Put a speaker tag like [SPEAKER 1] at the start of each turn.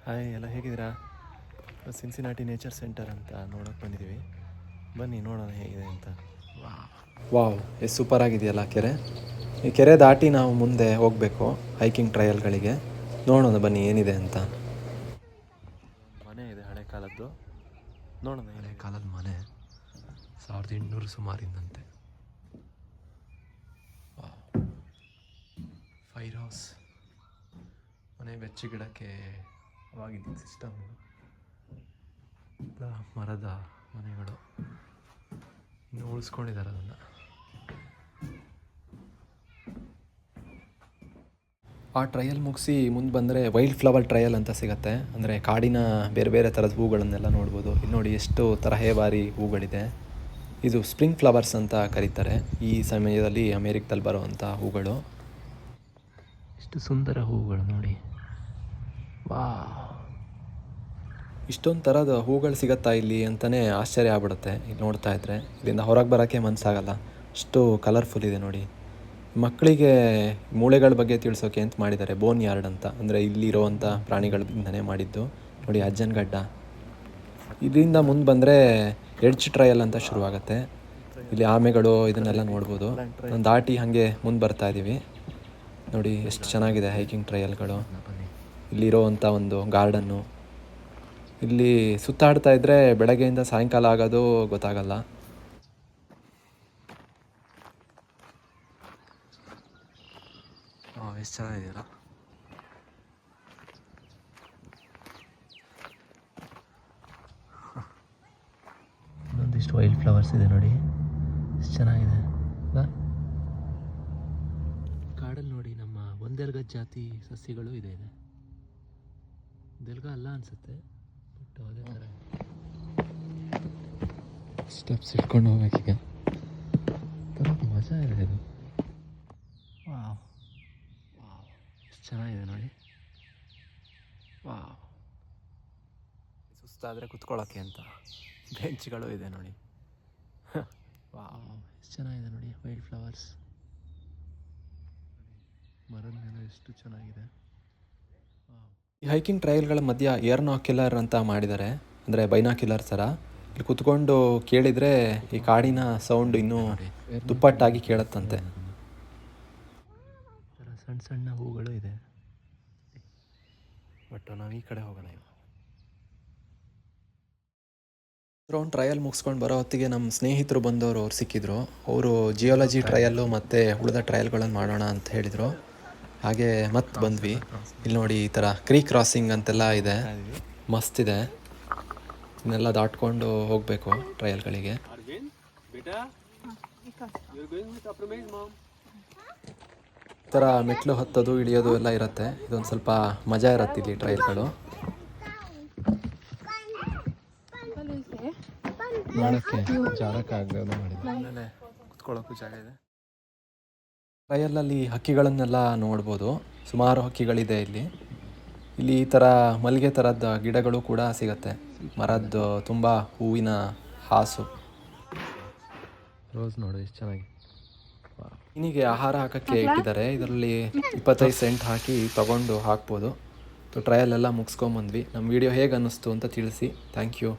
[SPEAKER 1] Hi ಎಲ್ಲ ಹೇಗಿದ್ದೀರಾ? Cincinnati nature centre ಅಂತ ನೋಡೋಕೆ ಬಂದಿದ್ದೀವಿ. ಬನ್ನಿ ನೋಡೋಣ ಹೇಗಿದೆ ಅಂತ. ವಾವ್, ಎಷ್ಟು ಸೂಪರ್ ಆಗಿದೆಯಲ್ಲ ಕೆರೆ. ಈ ಕೆರೆ ದಾಟಿ ನಾವು ಮುಂದೆ ಹೋಗಬೇಕು ಹೈಕಿಂಗ್ ಟ್ರಯಲ್ಗಳಿಗೆ. ನೋಡೋಣ ಬನ್ನಿ ಏನಿದೆ ಅಂತ. ಮನೆ ಇದೆ ಹಳೆ ಕಾಲದ್ದು, ನೋಡೋಣ. ಹಳೆ ಕಾಲದ ಮನೆ 1800 ಸುಮಾರಿಂದಂತೆ. ಫೈರ್ ಹೌಸ್ ಮನೆ ಬೆಚ್ಚಗಿಡಕ್ಕೆ ಅವಾಗಿದ್ದ ಸಿಸ್ಟಮ್. ಮರದ ಮನೆಗಳು ಇನ್ನು ಉಳಿಸ್ಕೊಂಡಿದ್ದಾರೆ ಅದನ್ನು. ಆ ಟ್ರಯಲ್ ಮುಗಿಸಿ ಮುಂದೆ ಬಂದರೆ ವೈಲ್ಡ್ ಫ್ಲವರ್ ಟ್ರಯಲ್ ಅಂತ ಸಿಗುತ್ತೆ. ಅಂದರೆ ಕಾಡಿನ ಬೇರೆ ಬೇರೆ ಥರದ ಹೂಗಳನ್ನೆಲ್ಲ ನೋಡ್ಬೋದು. ಇಲ್ಲಿ ನೋಡಿ ಎಷ್ಟು ತರಹೇವಾರಿ ಹೂಗಳಿದೆ. ಇದು ಸ್ಪ್ರಿಂಗ್ ಫ್ಲವರ್ಸ್ ಅಂತ ಕರೀತಾರೆ. ಈ ಸಮಯದಲ್ಲಿ ಅಮೇರಿಕದಲ್ಲಿ ಬರುವಂಥ ಹೂಗಳು. ಎಷ್ಟು ಸುಂದರ ಹೂಗಳು ನೋಡಿ. ವಾ, ಇಷ್ಟೊಂದು ಥರದ ಹೂಗಳು ಸಿಗುತ್ತಾ ಇಲ್ಲಿ ಅಂತಲೇ ಆಶ್ಚರ್ಯ ಆಗ್ಬಿಡುತ್ತೆ ಇಲ್ಲಿ ನೋಡ್ತಾ ಇದ್ದರೆ. ಇಲ್ಲಿಂದ ಹೊರಗೆ ಬರೋಕ್ಕೆ ಮನಸ್ಸಾಗಲ್ಲ, ಅಷ್ಟು ಕಲರ್ಫುಲ್ ಇದೆ ನೋಡಿ. ಮಕ್ಕಳಿಗೆ ಮೂಳೆಗಳ ಬಗ್ಗೆ ತಿಳಿಸೋಕೆ ಅಂತ ಮಾಡಿದ್ದಾರೆ ಬೋನ್ ಯಾರ್ಡ್ ಅಂತ. ಅಂದರೆ ಇಲ್ಲಿರೋವಂಥ ಪ್ರಾಣಿಗಳಿಂದನೇ ಮಾಡಿದ್ದು ನೋಡಿ. ಅಜ್ಜನಗಡ್ಡ. ಇದರಿಂದ ಮುಂದೆ ಬಂದರೆ ಎಡ್ಜ್ ಟ್ರಯಲ್ ಅಂತ ಶುರುವಾಗುತ್ತೆ. ಇಲ್ಲಿ ಆಮೆಗಳು ಇದನ್ನೆಲ್ಲ ನೋಡ್ಬೋದು. ನಾನು ದಾಟಿ ಹಾಗೆ ಮುಂದೆ ಬರ್ತಾ ಇದ್ದೀವಿ ನೋಡಿ. ಎಷ್ಟು ಚೆನ್ನಾಗಿದೆ ಹೈಕಿಂಗ್ ಟ್ರಯಲ್ಗಳು. ಇಲ್ಲಿರೋವಂಥ ಒಂದು ಗಾರ್ಡನ್ನು. ಇಲ್ಲಿ ಸುತ್ತಾಡ್ತಾ ಇದ್ದರೆ ಬೆಳಗ್ಗೆಯಿಂದ ಸಾಯಂಕಾಲ ಆಗೋದು ಗೊತ್ತಾಗಲ್ಲ. ಎಷ್ಟು ಚೆನ್ನಾಗಿದೆಯಲ್ಲ. ಇನ್ನೊಂದಿಷ್ಟು ವೈಲ್ಡ್ ಫ್ಲವರ್ಸ್ ಇದೆ ನೋಡಿ, ಎಷ್ಟು ಚೆನ್ನಾಗಿದೆ. ಕಾಡಲ್ಲಿ ನೋಡಿ ನಮ್ಮ ಒಂದೆಲ್ಗ ಜಾತಿ ಸಸ್ಯಗಳು ಇದೆ. ದೆಲ್ಗ ಅಲ್ಲ ಅನಿಸುತ್ತೆ, ಬಟ್ ಅದೇ ಥರ ಸ್ಟೆಪ್ಸ್ ಇಟ್ಕೊಂಡು ಹೋಗ್ಬೇಕೀಗ. ಮಜಾ ಇದೆ ಇದು. ವಾವ್ ವಾವ್, ಎಷ್ಟು ಚೆನ್ನಾಗಿದೆ ನೋಡಿ. ವಾವ್, ಸುಸ್ತಾದರೆ ಕುತ್ಕೊಳ್ಳೋಕ್ಕೆ ಅಂತ ಬೆಂಚ್ಗಳು ಇದೆ ನೋಡಿ. ವಾವ್, ಎಷ್ಟು ಚೆನ್ನಾಗಿದೆ ನೋಡಿ ವೈಲ್ಡ್ ಫ್ಲವರ್ಸ್. ಮರದ ಮೇಲೆ ಎಷ್ಟು ಚೆನ್ನಾಗಿದೆ. ಈ ಹೈಕಿಂಗ್ ಟ್ರಯಲ್ಗಳ ಮಧ್ಯ ಏರ್ನಾಕ್ಯುಲರ್ ಅಂತ ಮಾಡಿದ್ದಾರೆ. ಅಂದರೆ ಬೈನಾಕ್ಯುಲರ್ ಥರ. ಇಲ್ಲಿ ಕುತ್ಕೊಂಡು ಕೇಳಿದರೆ ಈ ಕಾಡಿನ ಸೌಂಡ್ ಇನ್ನೂ ದುಪ್ಪಟ್ಟಾಗಿ ಕೇಳುತ್ತಂತೆ. ಸಣ್ಣ ಸಣ್ಣ ಹೂಗಳು ಇದೆ. ಬಟ್ ನಾವು ಈ ಕಡೆ ಹೋಗೋಣ. ಒಂದು ಟ್ರಯಲ್ ಮುಗಿಸ್ಕೊಂಡು ಬರೋ ಹೊತ್ತಿಗೆ ನಮ್ಮ ಸ್ನೇಹಿತರು ಬಂದವರು ಅವ್ರು ಸಿಕ್ಕಿದ್ರು. ಅವರು ಜಿಯಾಲಜಿ ಟ್ರಯಲ್ಲು ಮತ್ತು ಉಳಿದ ಟ್ರಯಲ್ಗಳನ್ನು ಮಾಡೋಣ ಅಂತ ಹೇಳಿದರು. ಹಾಗೆ ಮತ್ತೆ ಬಂದ್ವಿ. ಇಲ್ಲಿ ನೋಡಿ ಈ ಥರ ಕ್ರೀಕ್ ಕ್ರಾಸಿಂಗ್ ಅಂತೆಲ್ಲ ಇದೆ, ಮಸ್ತ್ ಇದೆ. ಇದನ್ನೆಲ್ಲ ದಾಟ್ಕೊಂಡು ಹೋಗಬೇಕು ಟ್ರಯಲ್ಗಳಿಗೆ. ಈ ಥರ ಮೆಟ್ಲು ಹತ್ತೋದು ಇಳಿಯೋದು ಎಲ್ಲ ಇರುತ್ತೆ. ಇದೊಂದು ಸ್ವಲ್ಪ ಮಜಾ ಇರುತ್ತೆ ಇಲ್ಲಿ ಟ್ರಯಲ್ಗಳು ಮಾಡೋಕ್ಕೆ. ಜಾರಕ್ಕಾಗಲ್ಲ ಮಾಡಿದ್ರೆ ಕುತ್ಕೊಳ್ಳೋಕ್ಕೂ ಜಾಗ ಇದೆ. ಟ್ರಯಲಲ್ಲಿ ಹಕ್ಕಿಗಳನ್ನೆಲ್ಲ ನೋಡ್ಬೋದು. ಸುಮಾರು ಹಕ್ಕಿಗಳಿದೆ ಇಲ್ಲಿ. ಇಲ್ಲಿ ಈ ಥರ ಮಲ್ಲಿಗೆ ಥರದ ಗಿಡಗಳು ಕೂಡ ಸಿಗುತ್ತೆ. ಮರದ್ದು ತುಂಬ ಹೂವಿನ ಹಾಸು. ರೋಸ್ ನೋಡು ಎಷ್ಟು ಚೆನ್ನಾಗಿ. ಮೀನಿಗೆ ಆಹಾರ ಹಾಕೋಕ್ಕೆ ಇಟ್ಟಿದ್ದಾರೆ. ಇದರಲ್ಲಿ 25 ಸೆಂಟ್ ಹಾಕಿ ತಗೊಂಡು ಹಾಕ್ಬೋದು. ಟ್ರಯಲ್ ಎಲ್ಲ ಮುಗಿಸ್ಕೊಂಬಂದ್ವಿ. ನಮ್ಮ ವಿಡಿಯೋ ಹೇಗೆ ಅನ್ನಿಸ್ತು ಅಂತ ತಿಳಿಸಿ. Thank you.